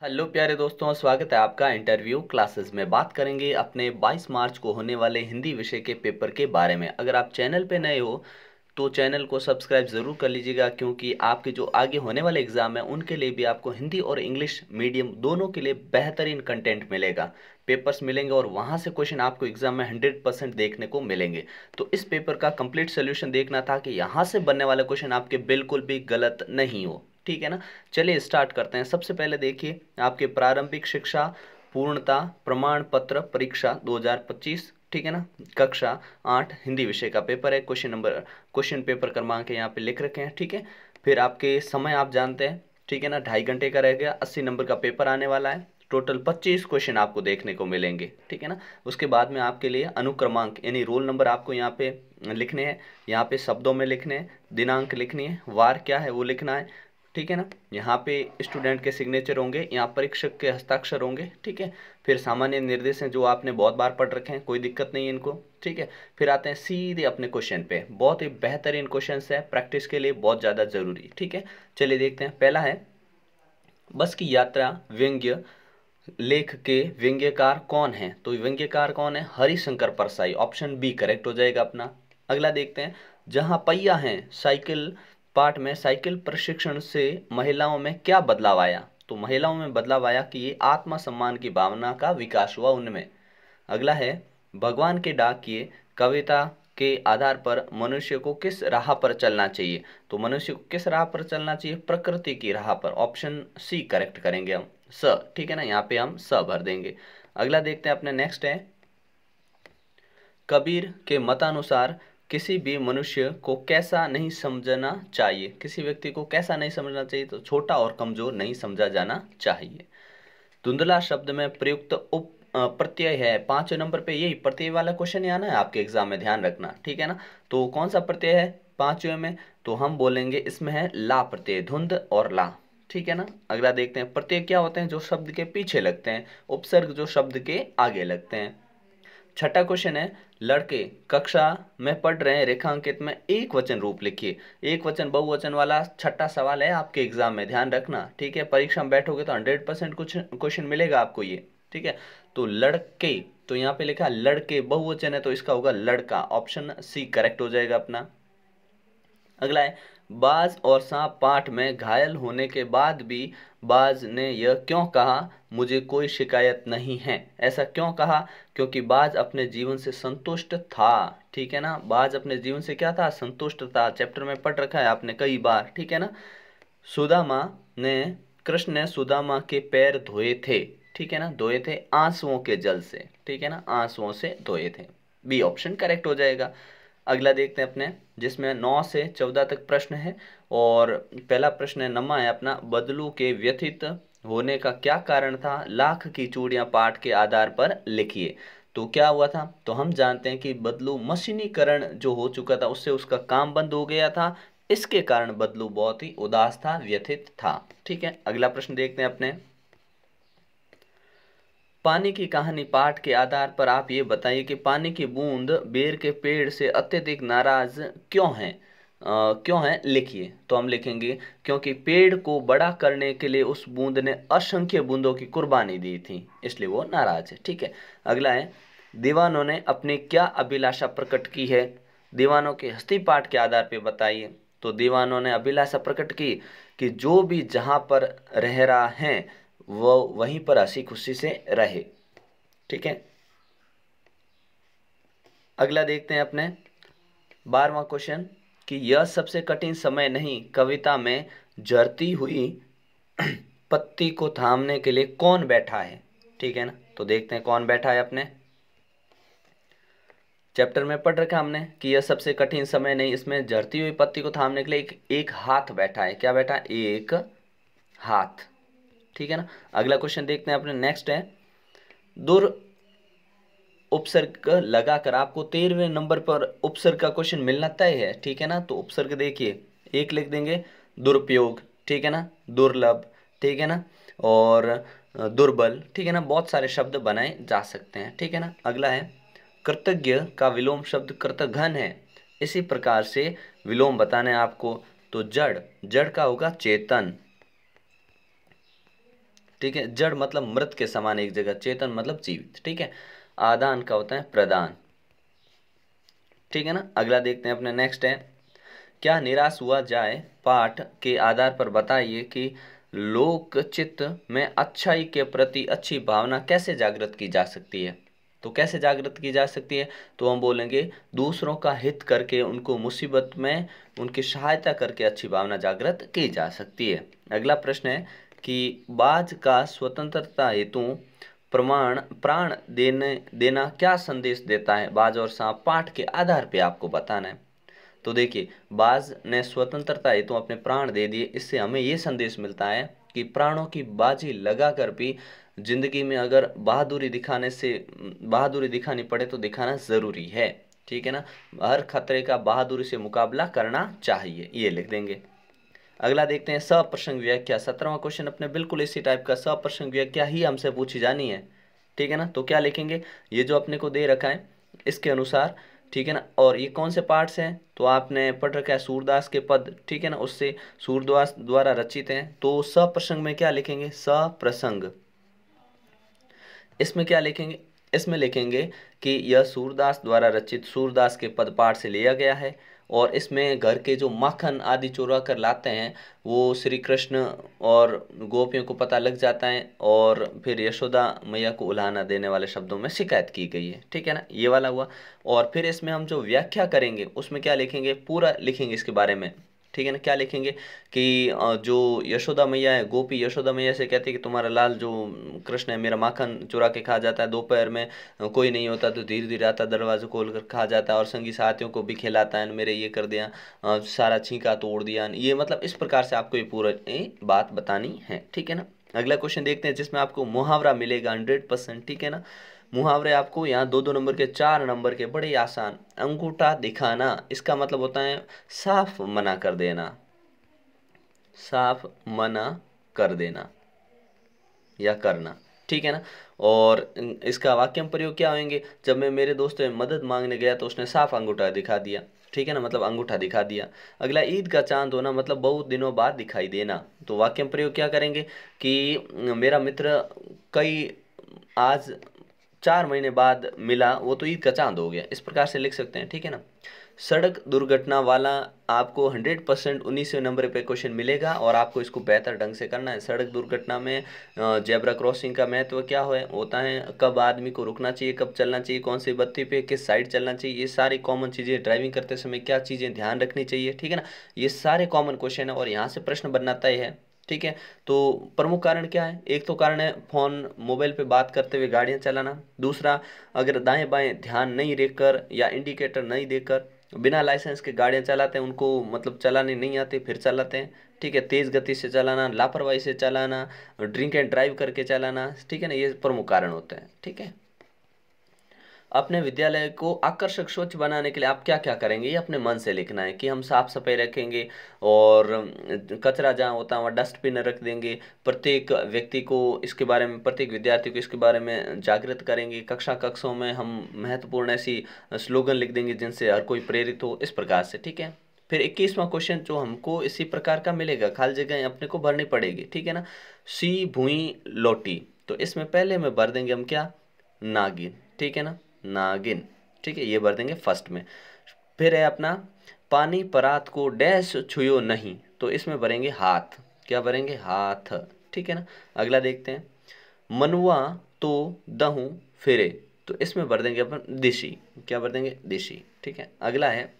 Hello प्यारे दोस्तों, स्वागत है आपका इंटरव्यू क्लासेस में। बात करेंगे अपने 22 मार्च को होने वाले हिंदी विषय के पेपर के बारे में। अगर आप चैनल पे नए हो तो चैनल को सब्सक्राइब ज़रूर कर लीजिएगा, क्योंकि आपके जो आगे होने वाले एग्ज़ाम है उनके लिए भी आपको हिंदी और इंग्लिश मीडियम दोनों के लिए बेहतरीन कंटेंट मिलेगा, पेपर्स मिलेंगे और वहाँ से क्वेश्चन आपको एग्ज़ाम में 100% देखने को मिलेंगे। तो इस पेपर का कंप्लीट सोल्यूशन देखना था कि यहाँ से बनने वाले क्वेश्चन आपके बिल्कुल भी गलत नहीं हो, ठीक है ना। चलिए स्टार्ट करते हैं। सबसे पहले देखिए, आपके प्रारंभिक शिक्षा पूर्णता प्रमाण पत्र परीक्षा 2025, ठीक है ना, कक्षा 8 हिंदी विषय का पेपर है। क्वेश्चन पेपर क्रमांक यहाँ पे लिख रखे हैं, ठीक है। फिर आपके समय आप जानते हैं, ठीक है ना, 2.5 घंटे का रह गया। 80 नंबर का पेपर आने वाला है। टोटल 25 क्वेश्चन आपको देखने को मिलेंगे, ठीक है ना। उसके बाद में आपके लिए अनुक्रमांक यानी रोल नंबर आपको यहाँ पे लिखने हैं, यहाँ पे शब्दों में लिखने हैं, दिनांक लिखनी है, वार क्या है वो लिखना है, ठीक है ना। यहाँ पे स्टूडेंट के सिग्नेचर होंगे, यहाँ परीक्षक के हस्ताक्षर होंगे, ठीक है। फिर सामान्य निर्देश हैं जो आपने बहुत बार पढ़ रखे हैं, कोई दिक्कत नहीं है इनको, ठीक है। फिर आते हैं सीधे अपने क्वेश्चन पे। बहुत ही बेहतरीन क्वेश्चन है, प्रैक्टिस के लिए बहुत ज़्यादा जरूरी, ठीक है। चलिए देखते हैं। पहला है, बस की यात्रा व्यंग्य लेख के व्यंग्यकार कौन है? तो व्यंग्यकार कौन है? Harishankar Parsai, option B correct हो जाएगा अपना। अगला देखते हैं, जहां पहिया है साइकिल पाठ में साइकिल प्रशिक्षण से महिलाओं में क्या बदलाव आया? तो महिलाओं में बदलाव आया कि ये आत्मसम्मान की भावना का विकास हुआ उनमें। अगला है, भगवान के डाकिए कविता के आधार पर मनुष्य को किस राह पर चलना चाहिए? तो मनुष्य को किस राह पर चलना चाहिए? प्रकृति की राह पर। ऑप्शन सी करेक्ट करेंगे हम, स, ठीक है ना, यहाँ पे हम स भर देंगे। अगला देखते हैं अपने, नेक्स्ट है, कबीर के मतानुसार किसी भी मनुष्य को कैसा नहीं समझना चाहिए? किसी व्यक्ति को कैसा नहीं समझना चाहिए? तो छोटा और कमजोर नहीं समझा जाना चाहिए। धुंधला शब्द में प्रयुक्त उप प्रत्यय है। 5 नंबर पे यही प्रत्यय वाला क्वेश्चन आना है आपके एग्जाम में, ध्यान रखना, ठीक है ना। तो कौन सा प्रत्यय है 5वें में? तो हम बोलेंगे इसमें है ला प्रत्यय, धुंध और ला, ठीक है ना। अगला देखते हैं, प्रत्यय क्या होते हैं? जो शब्द के पीछे लगते हैं, उपसर्ग जो शब्द के आगे लगते हैं। छठा क्वेश्चन है, लड़के कक्षा में पढ़ रहे हैं, रेखांकित में एक वचन रूप लिखिए। एक वचन बहुवचन वाला छठा सवाल है आपके एग्जाम में, ध्यान रखना, ठीक है। परीक्षा में बैठोगे तो 100% कुछ क्वेश्चन मिलेगा आपको ये, ठीक है। तो लड़के, तो यहाँ पे लिखा लड़के, बहुवचन है तो इसका होगा लड़का, ऑप्शन सी करेक्ट हो जाएगा अपना। अगला है, बाज और सांप पाठ में घायल होने के बाद भी बाज ने यह क्यों कहा, मुझे कोई शिकायत नहीं है? ऐसा क्यों कहा? क्योंकि बाज अपने जीवन से संतुष्ट था, ठीक है ना। बाज अपने जीवन से क्या था? संतुष्ट था। चैप्टर में पढ़ रखा है आपने कई बार, ठीक है ना। सुदामा ने कृष्ण ने सुदामा के पैर धोए थे, ठीक है ना, धोए थे आंसुओं के जल से, ठीक है ना, आंसुओं से धोए थे। बी ऑप्शन करेक्ट हो जाएगा। अगला देखते हैं अपने, जिसमें 9 से 14 तक प्रश्न है। और पहला प्रश्न है, नमा है अपना, बदलू के व्यथित होने का क्या कारण था? लाख की चूड़ियां पाठ के आधार पर लिखिए। तो क्या हुआ था? तो हम जानते हैं कि बदलू मशीनीकरण जो हो चुका था उससे उसका काम बंद हो गया था, इसके कारण बदलू बहुत ही उदास था, व्यथित था, ठीक है। अगला प्रश्न देखते हैं अपने, पानी की कहानी पाठ के आधार पर आप ये बताइए कि पानी की बूंद बेर के पेड़ से अत्यधिक नाराज क्यों है? क्यों है लिखिए। तो हम लिखेंगे क्योंकि पेड़ को बड़ा करने के लिए उस बूंद ने असंख्य बूंदों की कुर्बानी दी थी, इसलिए वो नाराज है, ठीक है। अगला है, दीवानों ने अपनी क्या अभिलाषा प्रकट की है? दीवानों के हस्ती पाठ के आधार पर बताइए। तो दीवानों ने अभिलाषा प्रकट की कि जो भी जहां पर रह रहा है वो वहीं पर हंसी खुशी से रहे, ठीक है। अगला देखते हैं अपने 12वां क्वेश्चन, कि यह सबसे कठिन समय नहीं, कविता में झरती हुई पत्ती को थामने के लिए कौन बैठा है? ठीक है ना। तो देखते हैं कौन बैठा है अपने चैप्टर में पढ़ रखा हमने कि यह सबसे कठिन समय नहीं, इसमें झरती हुई पत्ती को थामने के लिए एक हाथ बैठा है। क्या बैठा है? एक हाथ, ठीक है ना। अगला क्वेश्चन देखते हैं अपने, नेक्स्ट है, दुर उपसर्ग लगाकर आपको 13वें नंबर पर उपसर्ग का क्वेश्चन मिलना तय है, ठीक है ना। तो उपसर्ग देखिए, एक लिख देंगे दुरुपयोग, ठीक है ना, दुर्लभ, ठीक है ना, और दुर्बल, ठीक है ना। बहुत सारे शब्द बनाए जा सकते हैं, ठीक है ना। अगला है, कृतज्ञ का विलोम शब्द कृतघ्न है, इसी प्रकार से विलोम बताना है आपको। तो जड़, जड़ का होगा चेतन, ठीक है। जड़ मतलब मृत के समान एक जगह, चेतन मतलब जीवित, ठीक है। आदान का होता है प्रदान, ठीक है ना। अगला देखते हैं अपने, नेक्स्ट है, क्या निराश हुआ जाए पाठ के आधार पर बताइए कि लोक चित्त में अच्छाई के प्रति अच्छी भावना कैसे जागृत की जा सकती है। तो कैसे जागृत की जा सकती है, तो हम बोलेंगे दूसरों का हित करके, उनको मुसीबत में उनकी सहायता करके अच्छी भावना जागृत की जा सकती है। अगला प्रश्न है कि बाज का स्वतंत्रता हेतु प्रमाण प्राण देना क्या संदेश देता है। बाज और सांप पाठ के आधार पे आपको बताना है। तो देखिए, बाज ने स्वतंत्रता हेतु अपने प्राण दे दिए, इससे हमें ये संदेश मिलता है कि प्राणों की बाजी लगाकर भी जिंदगी में अगर बहादुरी दिखानी पड़े तो दिखाना जरूरी है, ठीक है ना। हर खतरे का बहादुरी से मुकाबला करना चाहिए, ये लिख देंगे। अगला देखते हैं, सप्रसंग व्याख्या। 17वां क्वेश्चन अपने बिल्कुल इसी टाइप का, सप्रसंग व्याख्या ही हमसे पूछी जानी है, ठीक है ना। तो क्या लिखेंगे, ये जो अपने को दे रखा है इसके अनुसार, ठीक है ना। और ये कौन से पाठ से हैं, तो आपने पढ़ रखा है सूरदास के पद, ठीक है ना, उससे सूरदास द्वारा रचित हैं। तो सप्रसंग में क्या लिखेंगे, सप्रसंग, इसमें क्या लिखेंगे, इसमें लिखेंगे कि यह सूरदास द्वारा रचित सूरदास के पद पाठ से लिया गया है, और इसमें घर के जो माखन आदि चुरा कर लाते हैं वो श्री कृष्ण और गोपियों को पता लग जाता है, और फिर यशोदा मैया को उल्हाना देने वाले शब्दों में शिकायत की गई है, ठीक है ना, ये वाला हुआ। और फिर इसमें हम जो व्याख्या करेंगे उसमें क्या लिखेंगे, पूरा लिखेंगे इसके बारे में, ठीक है ना। क्या लिखेंगे कि जो यशोदा मैया है, गोपी यशोदा मैया से कहती है कि तुम्हारा लाल जो कृष्ण है मेरा माखन चुरा के खा जाता है, दोपहर में कोई नहीं होता तो धीरे धीरे आता दरवाजे खोल कर खा जाता है, और संगी साथियों को भी खिलाता है, मेरे ये कर दिया, सारा छींका तोड़ दिया, ये मतलब इस प्रकार से आपको ये पूरा बात बतानी है, ठीक है ना। अगला क्वेश्चन देखते हैं जिसमें आपको मुहावरा मिलेगा 100%, ठीक है ना। मुहावरे आपको यहाँ 2-2 नंबर के, 4 नंबर के, बड़े आसान। अंगूठा दिखाना, इसका मतलब होता है साफ मना कर देना, साफ मना कर देना या करना, ठीक है ना। और इसका वाक्य में प्रयोग क्या होंगे, जब मैं मेरे दोस्त से मदद मांगने गया तो उसने साफ अंगूठा दिखा दिया, ठीक है ना, मतलब अंगूठा दिखा दिया। अगला, ईद का चांद होना, मतलब बहुत दिनों बाद दिखाई देना। तो वाक्य में प्रयोग क्या करेंगे कि मेरा मित्र कई आज 4 महीने बाद मिला, वो तो ईद का चांद हो गया, इस प्रकार से लिख सकते हैं, ठीक है ना। सड़क दुर्घटना वाला आपको 100% 19वें नंबर पे क्वेश्चन मिलेगा, और आपको इसको बेहतर ढंग से करना है। सड़क दुर्घटना में जेब्रा क्रॉसिंग का महत्व क्या होता है, कब आदमी को रुकना चाहिए, कब चलना चाहिए, कौन सी बत्ती पे किस साइड चलना चाहिए, ये सारी कॉमन चीज़ें, ड्राइविंग करते समय क्या चीज़ें ध्यान रखनी चाहिए, ठीक है ना। ये सारे कॉमन क्वेश्चन है और यहाँ से प्रश्न बनना तय है, ठीक है। तो प्रमुख कारण क्या है, एक तो कारण है फोन मोबाइल पे बात करते हुए गाड़ियां चलाना, दूसरा अगर दाएं बाएं ध्यान नहीं देकर या इंडिकेटर नहीं देकर बिना लाइसेंस के गाड़ियां चलाते हैं, उनको मतलब चलाने नहीं आते फिर चलाते हैं, ठीक है। तेज गति से चलाना, लापरवाही से चलाना, ड्रिंक एंड ड्राइव करके चलाना, ठीक है ना, ये प्रमुख कारण होते हैं, ठीक है। अपने विद्यालय को आकर्षक स्वच्छ बनाने के लिए आप क्या क्या करेंगे, ये अपने मन से लिखना है कि हम साफ सफाई रखेंगे, और कचरा जहाँ होता है वहाँ डस्टबिन रख देंगे, प्रत्येक व्यक्ति को इसके बारे में, प्रत्येक विद्यार्थी को इसके बारे में जागृत करेंगे, कक्षों में हम महत्वपूर्ण ऐसी स्लोगन लिख देंगे जिनसे हर कोई प्रेरित हो, इस प्रकार से, ठीक है। फिर 21वां क्वेश्चन जो हमको इसी प्रकार का मिलेगा, खाली जगह अपने को भरनी पड़ेगी, ठीक है ना। सी भुई लौटी, तो इसमें पहले में भर देंगे हम क्या, नागिन, ठीक है ना, नागिन, ठीक है, ये भर देंगे फर्स्ट में। फिर है अपना, पानी परात को डैश छुयो नहीं, तो इसमें भरेंगे हाथ, क्या भरेंगे, हाथ, ठीक है ना। अगला देखते हैं, मनुआ तो दहू फिरे, तो इसमें भर देंगे अपन दिशी, क्या भर देंगे, दिशी, ठीक है। अगला है,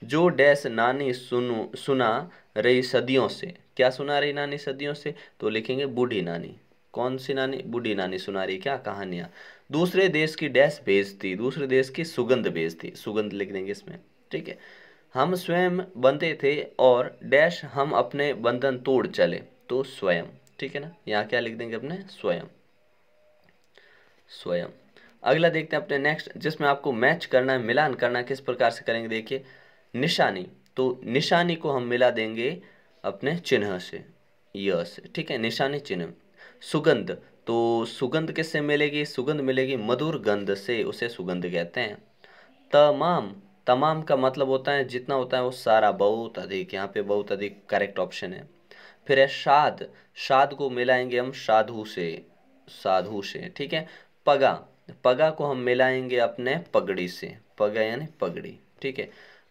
जो डैश नानी सुना रही सदियों से, क्या सुना रही नानी सदियों से, तो लिखेंगे बूढ़ी नानी, कौन सी नानी, बूढ़ी नानी सुना रही क्या कहानियां। दूसरे देश की डैश भेजती, दूसरे देश की सुगंध भेजती, सुगंध लिख देंगे इसमें, ठीक है। हम स्वयं बंधे थे और डैश हम अपने बंधन तोड़ चले, तो स्वयं, ठीक है ना, यहाँ क्या लिख देंगे अपने, स्वयं, स्वयं। अगला देखते हैं अपने नेक्स्ट, जिसमें आपको मैच करना है, मिलान करना है, किस प्रकार से करेंगे देखिए। निशानी, तो निशानी को हम मिला देंगे अपने चिन्ह से, य से, ठीक है, निशानी चिन्ह। सुगंध, तो सुगंध किससे मिलेगी, सुगंध मिलेगी मधुर गंध से, उसे सुगंध कहते हैं। तमाम, तमाम का मतलब होता है जितना होता है वो सारा, बहुत अधिक, यहाँ पे बहुत अधिक करेक्ट ऑप्शन है। फिर है शाद, शाद को मिलाएंगे हम साधु से, साधु से, ठीक है। पगा, पगा को हम मिलाएंगे अपने पगड़ी से, पगा यानी पगड़ी, ठीक है।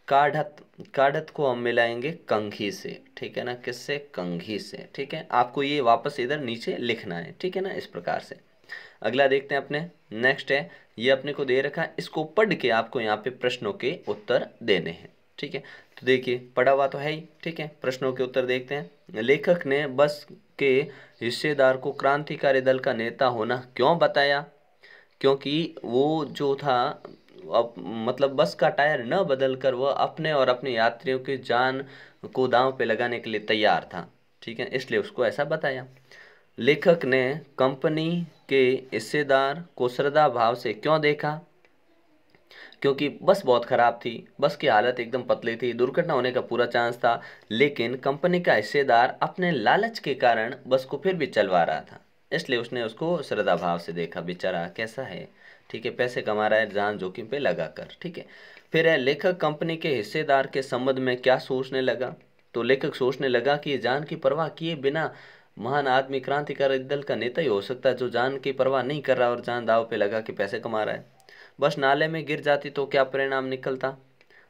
काढ़त, काढ़त को हम मिलाएंगे कंघी से, ठीक है ना, किससे, कंघी से, ठीक है। आपको ये वापस इधर नीचे लिखना है, ठीक है ना, इस प्रकार से। अगला देखते हैं अपने, नेक्स्ट है, ये अपने को दे रखा है, इसको पढ़ के आपको यहाँ पे प्रश्नों के उत्तर देने हैं, ठीक है। तो देखिए पढ़ा हुआ तो है ही, ठीक है। प्रश्नों के उत्तर देखते हैं। लेखक ने बस के हिस्सेदार को क्रांतिकारी दल का नेता होना क्यों बताया? क्योंकि वो जो था, अब मतलब बस का टायर न बदल कर वह अपने और अपने यात्रियों की जान को दांव पे लगाने के लिए तैयार था, ठीक है, इसलिए उसको ऐसा बताया। लेखक ने कंपनी के हिस्सेदार को श्रद्धा भाव से क्यों देखा? क्योंकि बस बहुत खराब थी, बस की हालत एकदम पतली थी, दुर्घटना होने का पूरा चांस था, लेकिन कंपनी का हिस्सेदार अपने लालच के कारण बस को फिर भी चलवा रहा था, इसलिए उसने उसको श्रद्धा भाव से देखा, बेचारा कैसा है, ठीक है, पैसे कमा रहा है जान जोखिम पे लगा कर, ठीक है। फिर है, लेखक कंपनी के हिस्सेदार के संबंध में क्या सोचने लगा? तो लेखक सोचने लगा कि जान की परवाह किए बिना महान आदमी क्रांतिकारी दल का नेता ही हो सकता है, जो जान की परवाह नहीं कर रहा और जान दाव पे लगा के पैसे कमा रहा है। बस नाले में गिर जाती तो क्या परिणाम निकलता?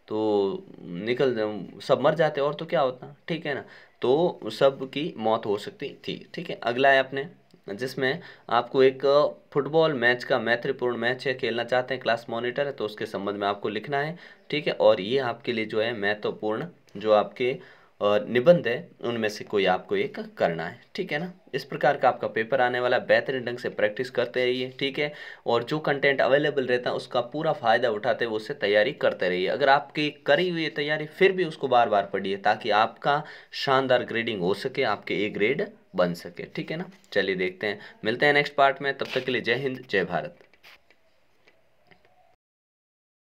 तो निकल सब मर जाते और तो क्या होता, ठीक है ना। तो सब की मौत हो सकती थी, ठीक है। अगला है अपने, जिसमें आपको एक फुटबॉल मैच का मैत्रीपूर्ण मैच है, खेलना चाहते हैं, क्लास मॉनिटर है, तो उसके संबंध में आपको लिखना है, ठीक है। और ये आपके लिए जो है महत्वपूर्ण जो आपके निबंध है उनमें से कोई आपको एक करना है, ठीक है ना। इस प्रकार का आपका पेपर आने वाला है, बेहतरीन ढंग से प्रैक्टिस करते रहिए, ठीक है। और जो कंटेंट अवेलेबल रहता है उसका पूरा फायदा उठाते हुए उससे तैयारी करते रहिए। अगर आपकी करी हुई तैयारी फिर भी उसको बार बार पढ़िए, ताकि आपका शानदार ग्रेडिंग हो सके, आपके ए ग्रेड बन सके, ठीक है ना। चलिए देखते हैं, मिलते हैं नेक्स्ट पार्ट में, तब तक के लिए जय हिंद जय भारत।